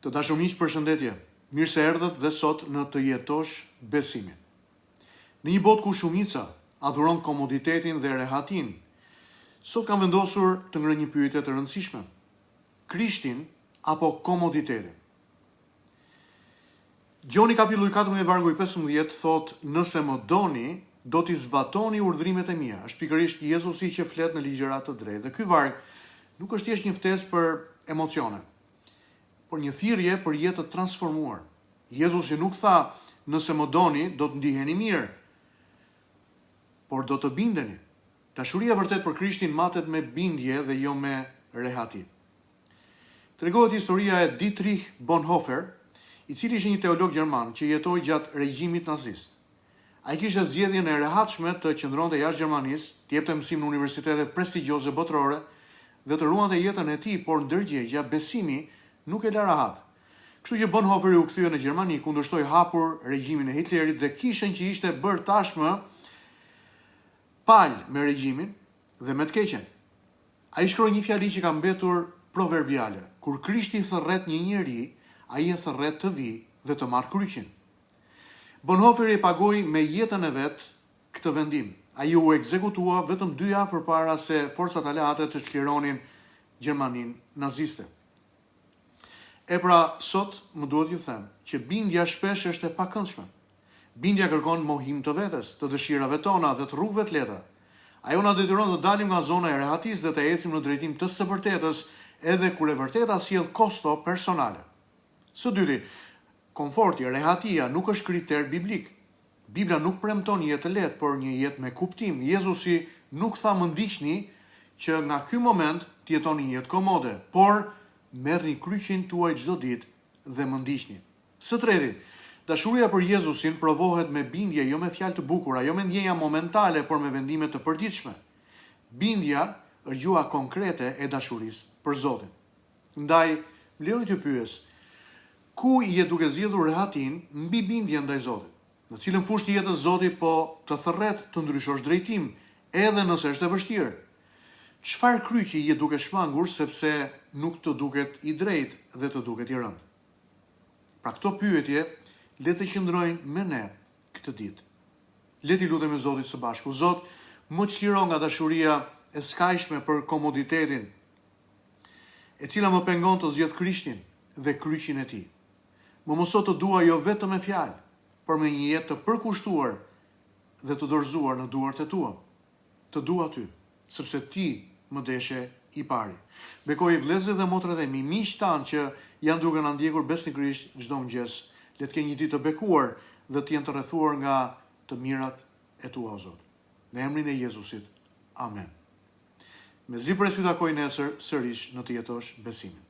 Të dashur miq, përshëndetje. Mirë se erdhët dhe sot në Të jetosh besimin. Në një botë ku shumica adhuron komoditetin dhe rehatin, sot kam vendosur të ngrej një pyetje të rëndësishme. Krishtin apo komoditetin? Gjoni kapitulli 14 vargu i 15 thot: "Nëse më doni, do t'i zbatoni urdhrimet e mia." Është pikërisht Jezusi që flet në ligjërat të drejtë. Dhe ky varg nuk është thjesht një ftesë për emocione, por një thirrje për jetë të transformuar. Jezusi nuk tha: "Nëse më doni, do të ndiheni mirë", por do të bindeni. Dashuria vërtet për Krishtin matet me bindje dhe jo me rehati. Tregohet historia e Dietrich Bonhoeffer, i cili ishte një teolog gjerman që jetoi gjatë regjimit nazist. Ai kishte zgjedhjen e rehatshme të qëndronte jashtë Gjermanisë, të jepte mësim në universitete prestigjioze botërore dhe të ruante jetën e tij, por ndërgjegja, besimi, nuk e la rahat. Kështu që Bonhoeffer u kthye në Gjermani, kundërshtoi hapur regjimin e Hitlerit dhe kishën që ishte bërë tashmë palë me regjimin dhe me të keqen. Ai shkroi një fjali që ka mbetur proverbiale: kur Krishti thërret një njeri, ai e thërret të vi dhe të marrë kryqin. Bonhoeffer e pagoi me jetën e vet këtë vendim. Ai u ekzekutua vetëm 2 javë përpara se forcat aleate të çlironin Gjermaninë naziste. E pra, sot më duhet ju them që bindja shpesh është e pakëndshme. Bindja kërkon mohim të vetes, të dëshirave tona dhe të rrugëve të lehta. Ajo na detyron të dalim nga zona e rehatisë dhe të ecim në drejtim të së vërtetës, edhe kur e vërteta sjell kosto personale. Së dyti, komforti, rehatia nuk është kriter biblik. Bibla nuk premton një jetë të lehtë, por një jetë me kuptim. Jezusi nuk tha më ndiqni që nga ky moment të jetoni një jetë komode, por merrni kryqin tuaj çdo ditë dhe më ndiqni. Së treti, dashuria për Jezusin provohet me bindje, jo me fjalë të bukura, jo me ndjenja momentale, por me vendime të përditshme. Bindja është gjua konkrete e dashurisë për Zotin. Ndaj, lejoni të pyes: ku je duke zgjedhur rehatin mbi bindjen ndaj Zotit? Në cilën fushë të jetës Zoti po të thërret të ndryshosh drejtim, edhe nëse është e vështirë? Çfarë kryqi je duke shmangur sepse nuk të duket i drejtë dhe të duket i rëndë? Pra këto pyetje le të qëndrojnë me ne këtë ditë. Le t'i lutemi Zotit së bashku: Zot, më çliro nga dashuria e skajshme për komoditetin, e cila më pengon të zgjedh Krishtin dhe kryqin e tij. Më mëso të dua jo vetëm me fjalë, por me një jetë të përkushtuar dhe të dorëzuar në duart e tua. Të dua ty, sepse ti më deshe i pari. Bekoj vëllezërit dhe motrat e mi, miq tanë që janë duke na ndjekur besnikërisht çdo mëngjes, le të kenë një ditë të bekuar dhe të jenë të rrethuar nga të mirat e tua, o Zot. Në emrin e Jezusit. Amen. Mezi pres ju takoj nesër sërish në Të jetosh besimin.